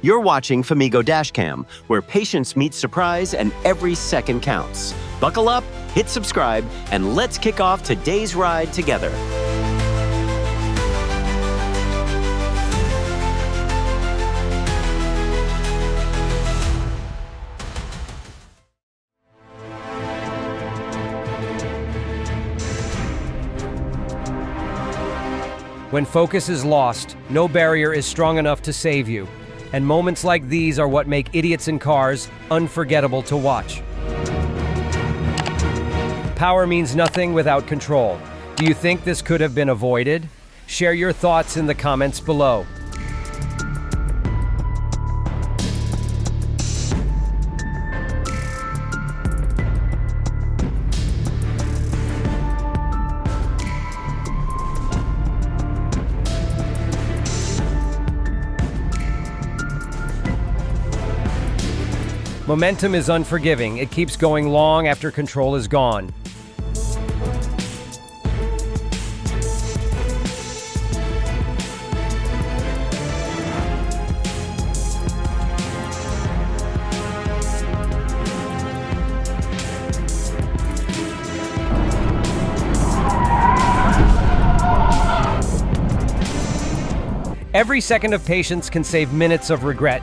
You're watching Famigo Dashcam, where patience meets surprise and every second counts. Buckle up, hit subscribe, and let's kick off today's ride together. When focus is lost, no barrier is strong enough to save you. And moments like these are what make idiots in cars unforgettable to watch. Power means nothing without control. Do you think this could have been avoided? Share your thoughts in the comments below. Momentum is unforgiving. It keeps going long after control is gone. Every second of patience can save minutes of regret.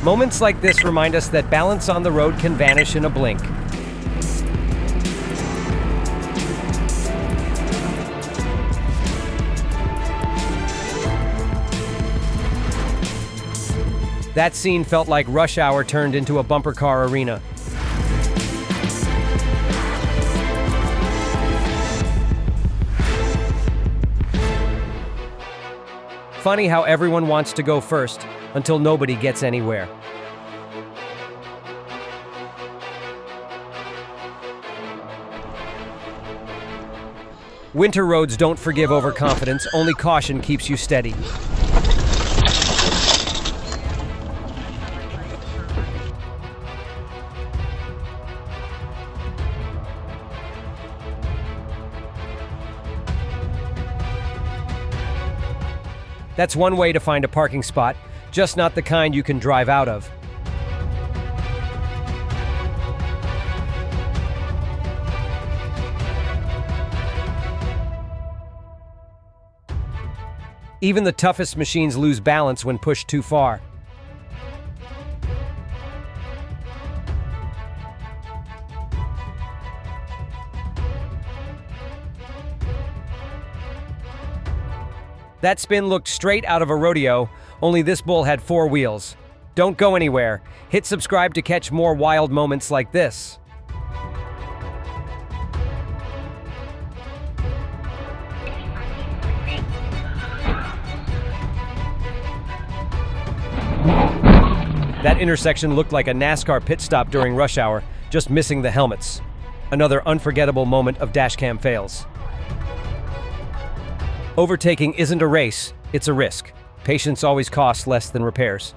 Moments like this remind us that balance on the road can vanish in a blink. That scene felt like rush hour turned into a bumper car arena. Funny how everyone wants to go first until nobody gets anywhere. Winter roads don't forgive overconfidence, only caution keeps you steady. That's one way to find a parking spot, just not the kind you can drive out of. Even the toughest machines lose balance when pushed too far. That spin looked straight out of a rodeo, only this bull had 4 wheels. Don't go anywhere. Hit subscribe to catch more wild moments like this. That intersection looked like a NASCAR pit stop during rush hour, just missing the helmets. Another unforgettable moment of Dashcam fails. Overtaking isn't a race, it's a risk. Patience always costs less than repairs.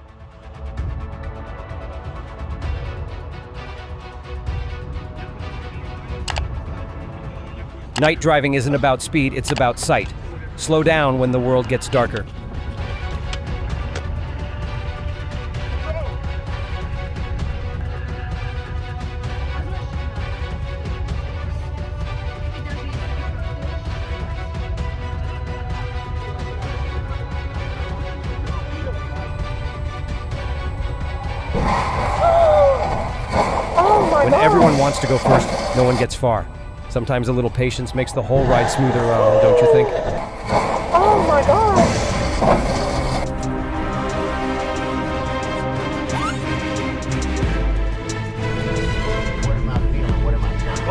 Night driving isn't about speed, it's about sight. Slow down when the world gets darker. When everyone wants to go first, no one gets far. Sometimes a little patience makes the whole ride smoother, don't you think? Oh my God! What am I feeling? What am I feeling?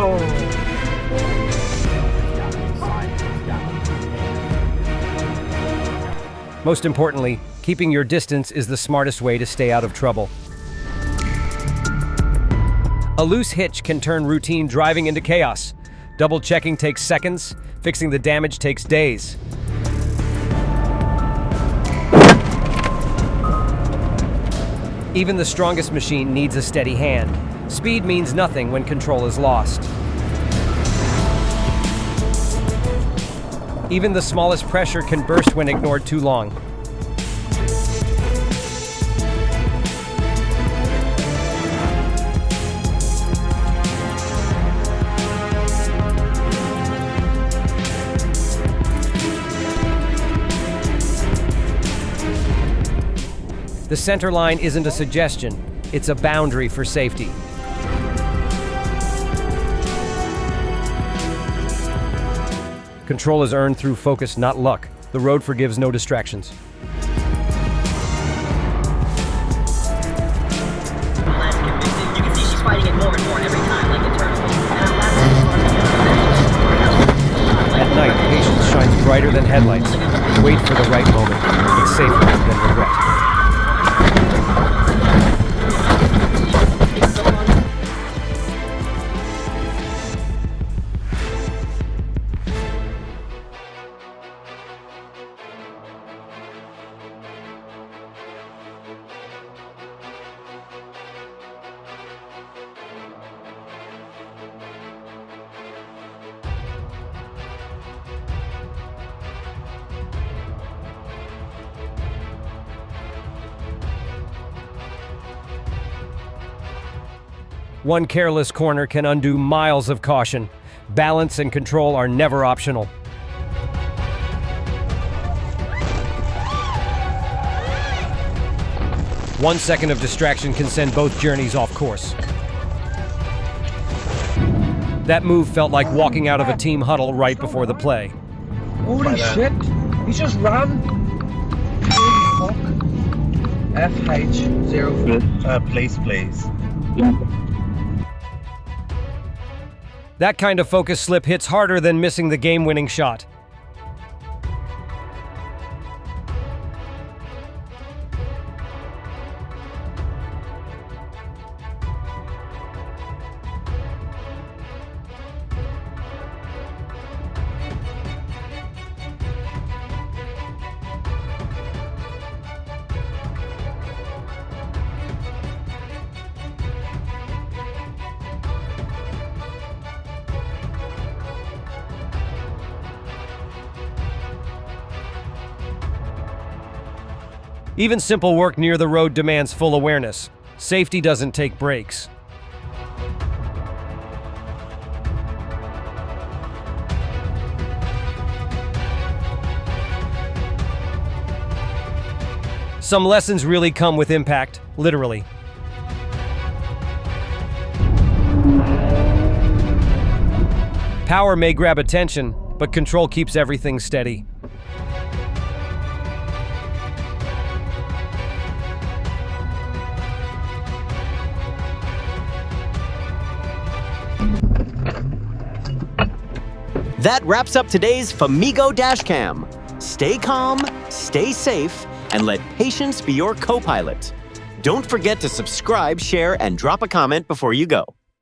Oh! Most importantly, keeping your distance is the smartest way to stay out of trouble. A loose hitch can turn routine driving into chaos. Double-checking takes seconds, fixing the damage takes days. Even the strongest machine needs a steady hand. Speed means nothing when control is lost. Even the smallest pressure can burst when ignored too long. The center line isn't a suggestion, it's a boundary for safety. Control is earned through focus, not luck. The road forgives no distractions. Less convincing. You can see she's fighting it more and more every time, like internally. At night, patience shines brighter than headlights. Wait for the right moment. It's safer than regret. One careless corner can undo miles of caution. Balance and control are never optional. One second of distraction can send both journeys off course. That move felt like walking out of a team huddle right before the play. Holy shit! He just ran! Holy fuck. FH04. Please. That kind of focus slip hits harder than missing the game-winning shot. Even simple work near the road demands full awareness. Safety doesn't take breaks. Some lessons really come with impact, literally. Power may grab attention, but control keeps everything steady. That wraps up today's Famigo Dashcam. Stay calm, stay safe, and let patience be your co-pilot. Don't forget to subscribe, share, and drop a comment before you go.